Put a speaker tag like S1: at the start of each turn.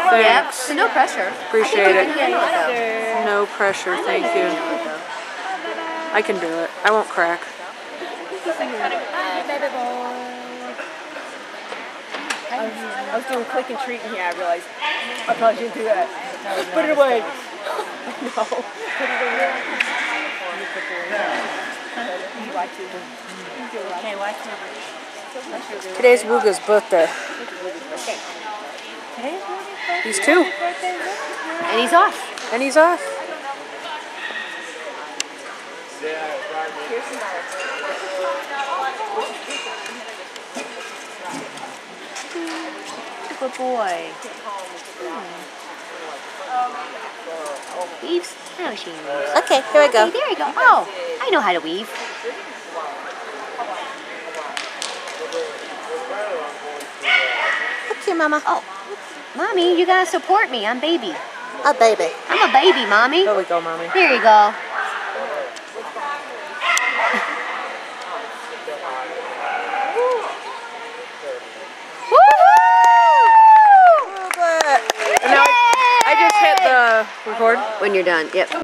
S1: Yeah,
S2: Thanks.
S1: so no pressure.
S2: Appreciate it.
S1: Yeah.
S2: No pressure, thank you. I can do it. I won't crack.
S1: Hi, baby boy.
S3: I was doing click and treat in here. I realized I probably shouldn't do that. Put it away. No. Put it away. Okay, watch it.
S2: Today's Wooga's birthday. He's 2.
S1: And he's off.
S2: And he's off.
S1: Good boy. Weaves? No, she weaves.
S2: Okay, here I go.
S1: Hey, there you go. Oh, I know how to weave.
S2: Okay, Mama.
S1: Oh, Mommy, you gotta support me. I'm baby.
S2: A baby.
S1: I'm a baby, Mommy.
S2: There we go, Mommy.
S1: Here you go.
S2: And now I just hit the record.
S1: When you're done, yep.